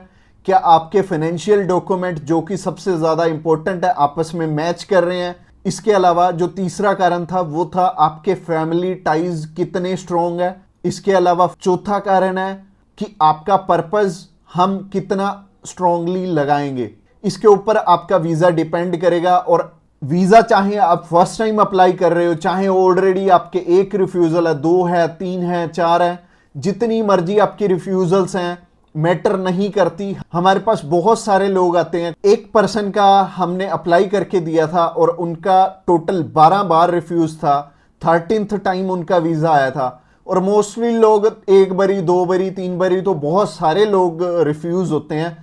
क्या आपके फाइनेंशियल डॉक्यूमेंट जो कि सबसे ज़्यादा इंपॉर्टेंट है आपस में मैच कर रहे हैं। इसके अलावा जो तीसरा कारण था वो था आपके फैमिली टाइज कितने स्ट्रांग है। इसके अलावा चौथा कारण है कि आपका पर्पस हम कितना स्ट्रांगली लगाएंगे। इसके ऊपर आपका वीज़ा डिपेंड करेगा। और वीज़ा चाहे आप फर्स्ट टाइम अप्लाई कर रहे हो, चाहे ऑलरेडी आपके एक रिफ्यूज़ल है, 2 है, 3 है, 4 है, जितनी मर्जी आपकी रिफ्यूज़ल्स हैं, मैटर नहीं करती। हमारे पास बहुत सारे लोग आते हैं। एक पर्सन का हमने अप्लाई करके दिया था और उनका टोटल 12 बार रिफ्यूज़ था, 13th टाइम उनका वीज़ा आया था। और मोस्टली लोग एक बारी, 2 बारी, 3 बारी, तो बहुत सारे लोग रिफ्यूज़ होते हैं।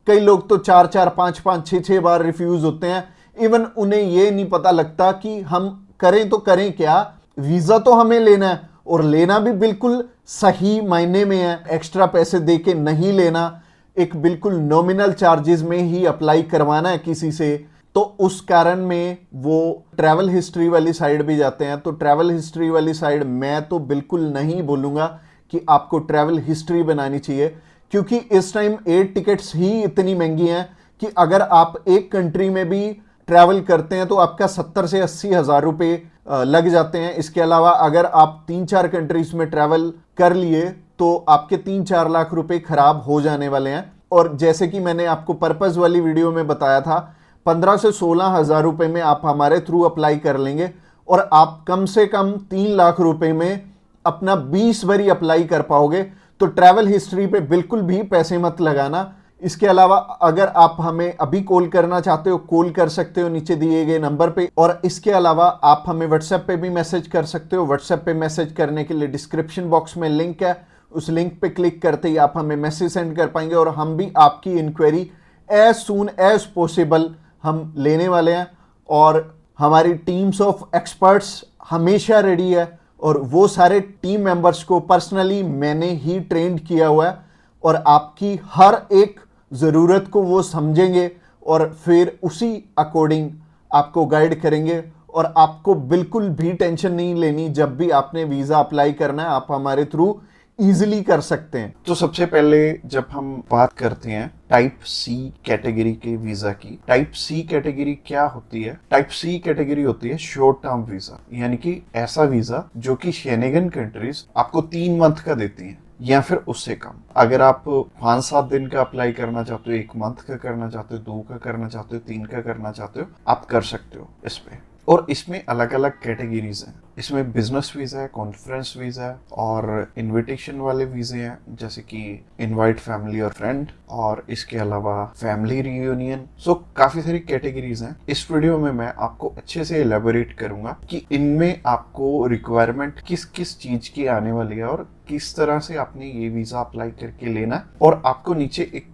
कई लोग तो 4-4, 5-5, 6-6 बार रिफ्यूज़ होते हैं। इवन उन्हें ये नहीं पता लगता कि हम करें तो करें क्या। वीज़ा तो हमें लेना है और लेना भी बिल्कुल सही मायने में है, एक्स्ट्रा पैसे दे के नहीं लेना, एक बिल्कुल नॉमिनल चार्जेस में ही अप्लाई करवाना है किसी से। तो उस कारण में वो ट्रैवल हिस्ट्री वाली साइड भी जाते हैं। तो ट्रैवल हिस्ट्री वाली साइड मैं तो बिल्कुल नहीं बोलूँगा कि आपको ट्रैवल हिस्ट्री बनानी चाहिए, क्योंकि इस टाइम एयर टिकट्स ही इतनी महंगी हैं कि अगर आप एक कंट्री में भी ट्रैवल करते हैं तो आपका 70 से 80 हज़ार रुपये लग जाते हैं। इसके अलावा अगर आप 3-4 कंट्रीज में ट्रैवल कर लिए तो आपके 3-4 लाख रुपए खराब हो जाने वाले हैं। और जैसे कि मैंने आपको पर्पस वाली वीडियो में बताया था, 15 से 16 हज़ार रुपये में आप हमारे थ्रू अप्लाई कर लेंगे और आप कम से कम 3 लाख रुपए में अपना 20 बारी अप्लाई कर पाओगे। तो ट्रैवल हिस्ट्री पे बिल्कुल भी पैसे मत लगाना। इसके अलावा अगर आप हमें अभी कॉल करना चाहते हो, कॉल कर सकते हो नीचे दिए गए नंबर पे। और इसके अलावा आप हमें व्हाट्सएप पे भी मैसेज कर सकते हो। व्हाट्सएप पे मैसेज करने के लिए डिस्क्रिप्शन बॉक्स में लिंक है, उस लिंक पे क्लिक करते ही आप हमें मैसेज सेंड कर पाएंगे और हम भी आपकी inquiry as soon as possible हम लेने वाले हैं। और हमारी टीम्स ऑफ एक्सपर्ट्स हमेशा रेडी है और वो सारे टीम मेंबर्स को पर्सनली मैंने ही ट्रेंड किया हुआ है और आपकी हर एक ज़रूरत को वो समझेंगे और फिर उसी अकॉर्डिंग आपको गाइड करेंगे। और आपको बिल्कुल भी टेंशन नहीं लेनी, जब भी आपने वीज़ा अप्लाई करना है आप हमारे थ्रू इजीली कर सकते हैं। तो सबसे पहले जब हम बात करते हैं टाइप सी कैटेगरी के वीजा की, टाइप सी कैटेगरी क्या होती है? टाइप सी कैटेगरी होती है शॉर्ट टर्म वीजा, यानी कि ऐसा वीजा जो कि शेनेगन कंट्रीज आपको 3 मंथ का देती हैं या फिर उससे कम। अगर आप 5-7 दिन का अप्लाई करना चाहते हो, 1 मंथ का करना चाहते हो, 2 का करना चाहते हो, 3 का करना चाहते हो, आप कर सकते हो इस पे। और इसमें अलग अलग कैटेगरीज हैं। इसमें बिजनेस वीजा है, कॉन्फ्रेंस वीजा है और इनविटेशन वाले वीजे हैं, जैसे कि इनवाइट फैमिली और फ्रेंड, और इसके अलावा फैमिली रियूनियन। सो काफी सारी कैटेगरीज हैं। इस वीडियो में मैं आपको अच्छे से इलेबोरेट करूंगा कि इनमें आपको रिक्वायरमेंट किस किस चीज की आने वाली है और किस तरह से आपने ये वीजा अप्लाई करके लेना है। और आपको नीचे एक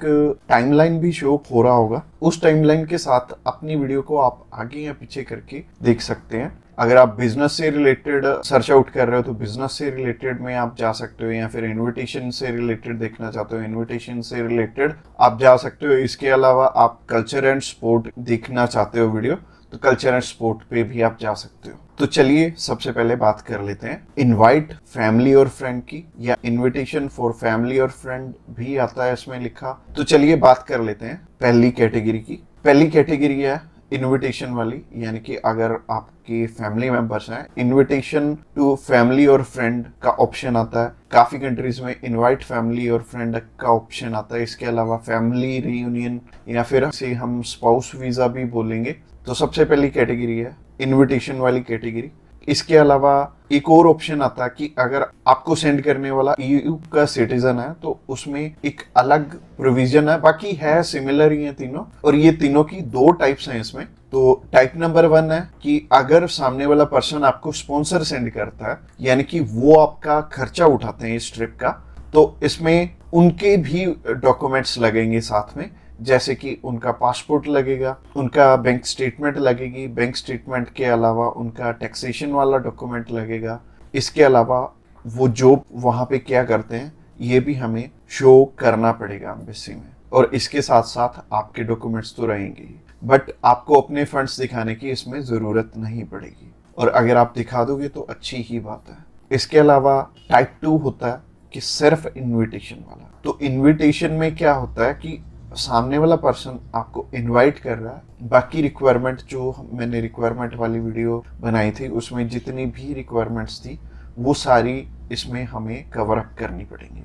टाइमलाइन भी शो हो रहा होगा, उस टाइमलाइन के साथ अपनी वीडियो को आप आगे या पीछे करके देख सकते हैं। अगर आप बिजनेस से रिलेटेड सर्च आउट कर रहे हो तो बिजनेस से रिलेटेड में आप जा सकते हो, या फिर इनविटेशन से रिलेटेड देखना चाहते हो, इनविटेशन से रिलेटेड आप जा सकते हो। इसके अलावा आप कल्चर एंड स्पोर्ट देखना चाहते हो वीडियो, तो कल्चर एंड स्पोर्ट पे भी आप जा सकते हो। तो चलिए सबसे पहले बात कर लेते हैं इनवाइट फैमिली और फ्रेंड की, या इनविटेशन फॉर फैमिली और फ्रेंड भी आता है इसमें लिखा। तो चलिए बात कर लेते हैं पहली कैटेगरी की। पहली कैटेगरी है इनविटेशन वाली, यानी कि अगर आपके फैमिली मेंबर्स हैं, इनविटेशन टू फैमिली और फ्रेंड का ऑप्शन आता है। काफी कंट्रीज में इनवाइट फैमिली और फ्रेंड का ऑप्शन आता है। इसके अलावा फैमिली रियूनियन, या फिर से हम स्पाउस वीजा भी बोलेंगे। तो सबसे पहली कैटेगरी है इनविटेशन वाली कैटेगरी। इसके अलावा एक और ऑप्शन आता है कि अगर आपको सेंड करने वाला ईयू का सिटीजन है तो उसमें एक अलग प्रोविजन है, बाकी है सिमिलर ही है तीनों। और ये तीनों की 2 टाइप्स हैं इसमें। तो टाइप नंबर 1 है कि अगर सामने वाला पर्सन आपको स्पॉन्सर सेंड करता है, यानी कि वो आपका खर्चा उठाते हैं इस ट्रिप का, तो इसमें उनके भी डॉक्यूमेंट्स लगेंगे साथ में, जैसे कि उनका पासपोर्ट लगेगा, उनका बैंक स्टेटमेंट लगेगी, बैंक स्टेटमेंट के अलावा उनका टैक्सेशन वाला डॉक्यूमेंट लगेगा। इसके अलावा वो जॉब वहाँ पे क्या करते हैं ये भी हमें शो करना पड़ेगा एम्बेसी में, और इसके साथ साथ आपके डॉक्यूमेंट्स तो रहेंगे ही। बट आपको अपने फंड्स दिखाने की इसमें ज़रूरत नहीं पड़ेगी, और अगर आप दिखा दोगे तो अच्छी ही बात है। इसके अलावा टाइप 2 होता है कि सिर्फ इनविटेशन वाला। तो इनविटेशन में क्या होता है कि सामने वाला पर्सन आपको इनवाइट कर रहा है, बाकी रिक्वायरमेंट जो मैंने रिक्वायरमेंट वाली वीडियो बनाई थी उसमें जितनी भी रिक्वायरमेंट्स थी वो सारी इसमें हमें कवर अप करनी पड़ेंगी।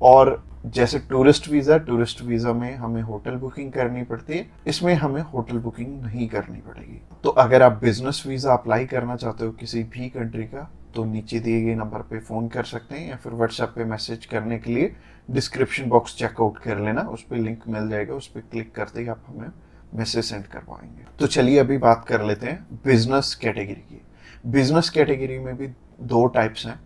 और जैसे टूरिस्ट वीज़ा में हमें होटल बुकिंग करनी पड़ती है, इसमें हमें होटल बुकिंग नहीं करनी पड़ेगी। तो अगर आप बिजनेस वीज़ा अप्लाई करना चाहते हो किसी भी कंट्री का, तो नीचे दिए गए नंबर पे फ़ोन कर सकते हैं, या फिर व्हाट्सएप पे मैसेज करने के लिए डिस्क्रिप्शन बॉक्स चेकआउट कर लेना, उस पर लिंक मिल जाएगा, उस पर क्लिक करते ही आप हमें मैसेज सेंड कर पाएंगे। तो चलिए अभी बात कर लेते हैं बिजनेस कैटेगरी की। बिजनेस कैटेगरी में भी दो टाइप्स हैं,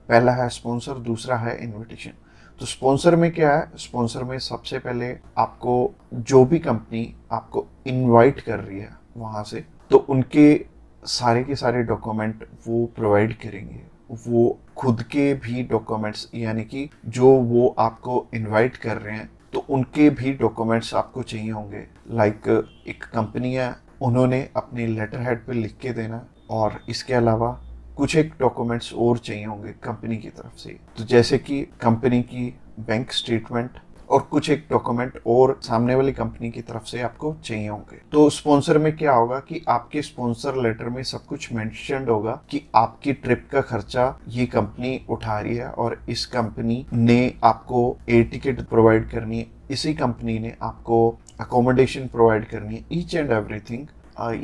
पहला है स्पॉन्सर, दूसरा है इनविटेशन। तो स्पॉन्सर में क्या है, स्पॉन्सर में सबसे पहले आपको जो भी कंपनी आपको इनवाइट कर रही है वहाँ से, तो उनके सारे के सारे डॉक्यूमेंट वो प्रोवाइड करेंगे। वो खुद के भी डॉक्यूमेंट्स, यानी कि जो वो आपको इनवाइट कर रहे हैं तो उनके भी डॉक्यूमेंट्स आपको चाहिए होंगे। लाइक एक कंपनी है, उन्होंने अपने लेटर हेड पे लिख के देना, और इसके अलावा कुछ एक डॉक्यूमेंट्स और चाहिए होंगे कंपनी की तरफ से। तो जैसे कि कंपनी की बैंक स्टेटमेंट और कुछ एक डॉक्यूमेंट और सामने वाली कंपनी की तरफ से आपको चाहिए होंगे। तो स्पॉन्सर में क्या होगा कि आपके स्पॉन्सर लेटर में सब कुछ मेंशन्ड होगा कि आपकी ट्रिप का खर्चा ये कंपनी उठा रही है, और इस कंपनी ने आपको एयर टिकट प्रोवाइड करनी है, इसी कंपनी ने आपको अकोमोडेशन प्रोवाइड करनी है, ईच एंड एवरीथिंग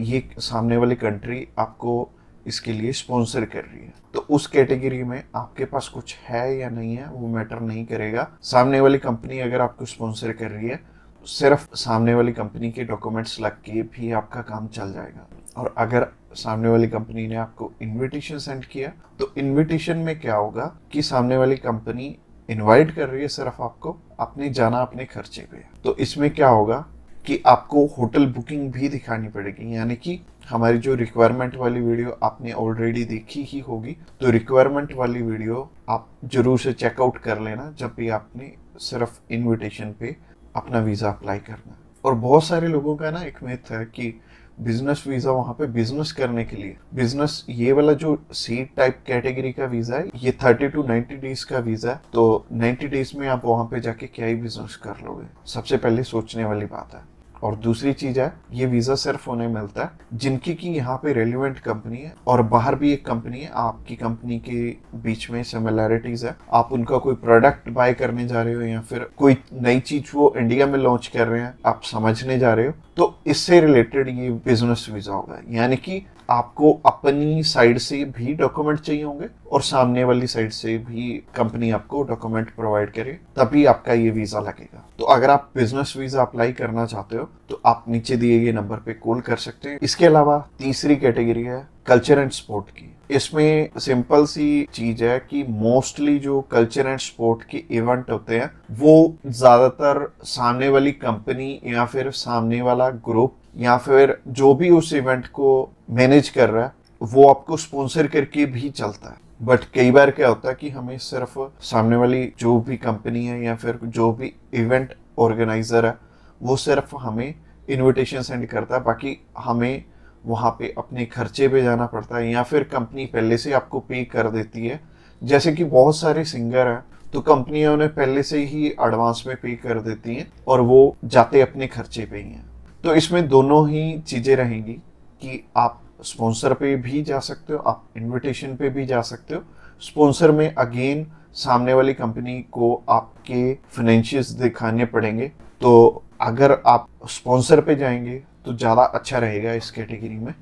ये सामने वाली कंट्री आपको इसके लिए स्पॉन्सर कर रही है। तो उस कैटेगरी में आपके पास कुछ है या नहीं है वो मैटर नहीं करेगा। सामने वाली कंपनी अगर आपको स्पॉन्सर कर रही है, सिर्फ सामने वाली कंपनी के डॉक्यूमेंट्स लग के भी आपका काम चल जाएगा। और अगर सामने वाली कंपनी ने आपको इनविटेशन सेंड किया, तो इनविटेशन में क्या होगा कि सामने वाली कंपनी इनवाइट कर रही है सिर्फ आपको, आपने जाना अपने खर्चे पे। तो इसमें क्या होगा कि आपको होटल बुकिंग भी दिखानी पड़ेगी, यानी कि हमारी जो रिक्वायरमेंट वाली वीडियो आपने ऑलरेडी देखी ही होगी, तो रिक्वायरमेंट वाली वीडियो आप जरूर से चेकआउट कर लेना जब भी आपने सिर्फ इनविटेशन पे अपना वीज़ा अप्लाई करना। और बहुत सारे लोगों का ना एक मिथ है कि बिजनेस वीज़ा वहाँ पे बिजनेस करने के लिए, बिजनेस ये वाला जो सी टाइप कैटेगरी का वीज़ा है ये 30 to 90 डेज का वीज़ा है, तो 90 डेज में आप वहाँ पे जाके क्या ही बिजनेस कर लोगे, सबसे पहले सोचने वाली बात है। और दूसरी चीज है, ये वीजा सिर्फ उन्हें मिलता है जिनकी की यहाँ पे रेलिवेंट कंपनी है, और बाहर भी एक कंपनी है, आपकी कंपनी के बीच में सिमिलैरिटीज है, आप उनका कोई प्रोडक्ट बाय करने जा रहे हो या फिर कोई नई चीज वो इंडिया में लॉन्च कर रहे हैं आप समझने जा रहे हो, तो इससे रिलेटेड ये बिजनेस वीजा होगा। यानी कि आपको अपनी साइड से भी डॉक्यूमेंट चाहिए होंगे और सामने वाली साइड से भी कंपनी आपको डॉक्यूमेंट प्रोवाइड करे, तभी आपका ये वीजा लगेगा। तो अगर आप बिजनेस वीजा अप्लाई करना चाहते हो तो आप नीचे दिए गए नंबर पे कॉल कर सकते हैं। इसके अलावा तीसरी कैटेगरी है कल्चर एंड स्पोर्ट की। इसमें सिंपल सी चीज है कि मोस्टली जो कल्चर एंड स्पोर्ट के इवेंट होते हैं वो ज्यादातर सामने वाली कंपनी या फिर सामने वाला ग्रुप या फिर जो भी उस इवेंट को मैनेज कर रहा है वो आपको स्पॉन्सर करके भी चलता है। बट कई बार क्या होता है कि हमें सिर्फ सामने वाली जो भी कंपनी है या फिर जो भी इवेंट ऑर्गेनाइजर है वो सिर्फ हमें इनविटेशन सेंड करता है, बाकी हमें वहाँ पे अपने खर्चे पे जाना पड़ता है, या फिर कंपनी पहले से आपको पे कर देती है। जैसे कि बहुत सारे सिंगर हैं तो कंपनियां उन्हें पहले से ही एडवांस में पे कर देती हैं और वो जाते अपने खर्चे पे ही हैं। तो इसमें दोनों ही चीज़ें रहेंगी कि आप स्पॉन्सर पे भी जा सकते हो, आप इनविटेशन पे भी जा सकते हो। स्पॉन्सर में अगेन सामने वाली कंपनी को आपके फाइनेंशियल्स दिखाने पड़ेंगे, तो अगर आप स्पॉन्सर पे जाएंगे तो ज़्यादा अच्छा रहेगा इस कैटेगरी में।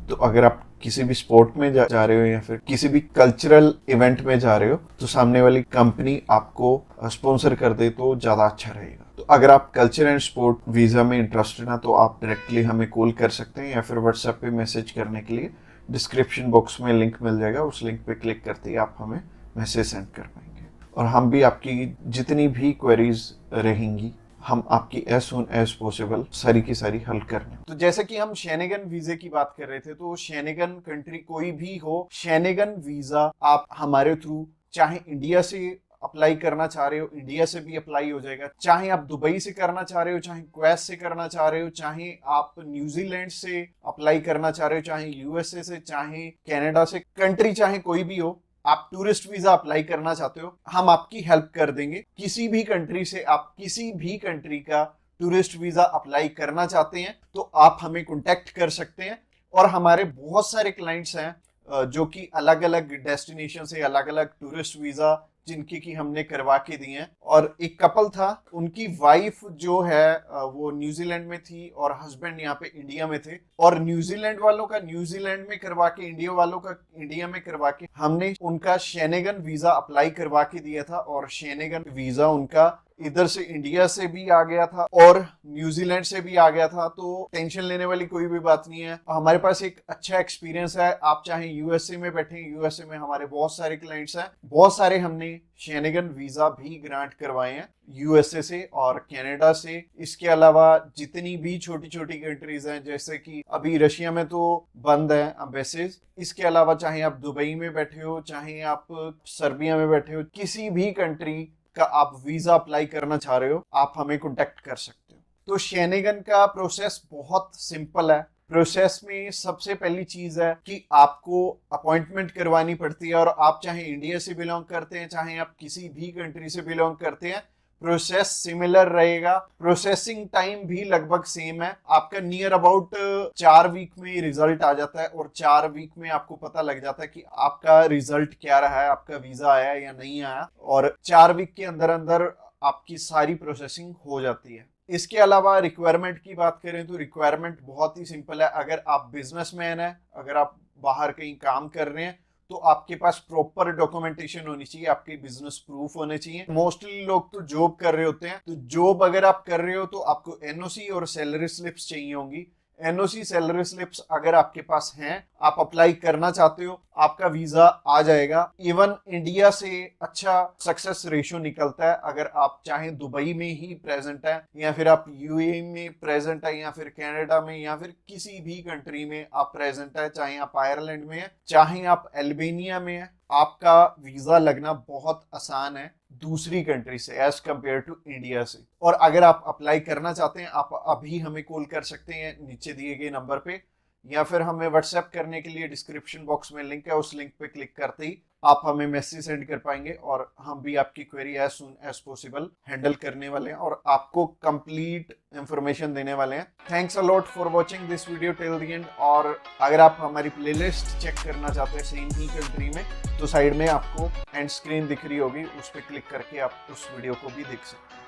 तो अगर आप किसी भी स्पोर्ट में जा रहे हो या फिर किसी भी कल्चरल इवेंट में जा रहे हो तो सामने वाली कंपनी आपको स्पॉन्सर कर दे तो ज़्यादा अच्छा रहेगा। तो अगर आप कल्चर एंड स्पोर्ट वीज़ा में इंटरेस्टेड हैं तो आप डायरेक्टली हमें कॉल कर सकते हैं, या फिर व्हाट्सएप पे मैसेज करने के लिए डिस्क्रिप्शन बॉक्स में लिंक मिल जाएगा, उस लिंक पे क्लिक करते ही आप हमें मैसेज सेंड कर पाएंगे और हम भी आपकी जितनी भी क्वेरीज रहेंगी हम आपकी एज सुन एज पॉसिबल सारी की सारी हल करने। तो जैसे कि हम शेनेगन वीजे की बात कर रहे थे, तो शेनेगन कंट्री कोई भी हो, शेनेगन वीजा आप हमारे थ्रू चाहे इंडिया से अप्लाई करना चाह रहे हो इंडिया से भी अप्लाई हो जाएगा। चाहे आप दुबई से करना चाह रहे हो, चाहे क्वेत से करना चाह रहे हो, चाहे आप न्यूजीलैंड से अप्लाई करना चाह रहे हो, चाहे यूएसए से, चाहे कनाडा से, कंट्री चाहे कोई भी हो, आप टूरिस्ट वीजा अप्लाई करना चाहते हो, हम आपकी हेल्प कर देंगे। किसी भी कंट्री से आप किसी भी कंट्री का टूरिस्ट वीजा अप्लाई करना चाहते हैं तो आप हमें कांटेक्ट कर सकते हैं। और हमारे बहुत सारे क्लाइंट्स हैं जो कि अलग अलग डेस्टिनेशन से अलग अलग टूरिस्ट वीजा जिनकी की हमने करवा के दिए हैं। और एक कपल था, उनकी वाइफ जो है वो न्यूजीलैंड में थी और हस्बैंड यहाँ पे इंडिया में थे, और न्यूजीलैंड वालों का न्यूजीलैंड में करवा के, इंडिया वालों का इंडिया में करवा के हमने उनका शेनेगन वीजा अप्लाई करवा के दिया था। और शेनेगन वीजा उनका इधर से इंडिया से भी आ गया था और न्यूजीलैंड से भी आ गया था, तो टेंशन लेने वाली कोई भी बात नहीं है। हमारे पास एक अच्छा एक्सपीरियंस है। आप चाहे यूएसए में बैठे, यूएसए में हमारे बहुत सारे क्लाइंट्स हैं, बहुत सारे हमने शेनेगन वीजा भी ग्रांट करवाए हैं यूएसए से और कनाडा से। इसके अलावा जितनी भी छोटी छोटी कंट्रीज हैं, जैसे कि अभी रशिया में तो बंद है एम्बेसीज, इसके अलावा चाहे आप दुबई में बैठे हो, चाहे आप सर्बिया में बैठे हो, किसी भी कंट्री का आप वीजा अप्लाई करना चाह रहे हो, आप हमें कांटेक्ट कर सकते हो। तो शेनेगन का प्रोसेस बहुत सिंपल है। प्रोसेस में सबसे पहली चीज है कि आपको अपॉइंटमेंट करवानी पड़ती है। और आप चाहे इंडिया से बिलोंग करते हैं, चाहे आप किसी भी कंट्री से बिलोंग करते हैं, प्रोसेस सिमिलर रहेगा। प्रोसेसिंग टाइम भी लगभग सेम है। आपका नियर अबाउट 4 वीक में रिजल्ट आ जाता है और 4 वीक में आपको पता लग जाता है कि आपका रिजल्ट क्या रहा है, आपका वीजा आया या नहीं आया। और 4 वीक के अंदर अंदर आपकी सारी प्रोसेसिंग हो जाती है। इसके अलावा रिक्वायरमेंट की बात करें तो रिक्वायरमेंट बहुत ही सिंपल है। अगर आप बिजनेसमैन हैं, अगर आप बाहर कहीं काम कर रहे हैं, तो आपके पास प्रॉपर डॉक्यूमेंटेशन होनी चाहिए, आपके बिजनेस प्रूफ होने चाहिए। मोस्टली लोग तो जॉब कर रहे होते हैं, तो जॉब अगर आप कर रहे हो तो आपको एनओसी और सैलरी स्लिप्स चाहिए होंगी। एनओसी सैलरी स्लिप्स अगर आपके पास हैं, आप अप्लाई करना चाहते हो, आपका वीजा आ जाएगा। इवन इंडिया से अच्छा सक्सेस रेशियो निकलता है। अगर आप चाहे दुबई में ही प्रेजेंट है, या फिर आप यूएई में प्रेजेंट है, या फिर कनाडा में, या फिर किसी भी कंट्री में आप प्रेजेंट है, चाहे आप आयरलैंड में है, चाहे आप अल्बानिया में है, आपका वीजा लगना बहुत आसान है दूसरी कंट्री से एज कंपेयर टू इंडिया से। और अगर आप अप्लाई करना चाहते हैं, आप अभी हमें कॉल कर सकते हैं नीचे दिए गए नंबर पे, या फिर हमें व्हाट्सएप करने के लिए डिस्क्रिप्शन बॉक्स में लिंक है, उस लिंक पे क्लिक करते ही आप हमें मैसेज सेंड कर पाएंगे और हम भी आपकी query as soon as possible handle करने वाले हैं और आपको कंप्लीट इंफॉर्मेशन देने वाले हैं। Thanks a lot for watching this video till the end. और अगर आप हमारी प्लेलिस्ट चेक करना चाहते हैं सेम ही कंट्री में, तो साइड में आपको एंड स्क्रीन दिख रही होगी, उस पर क्लिक करके आप उस वीडियो को भी देख सकते हैं।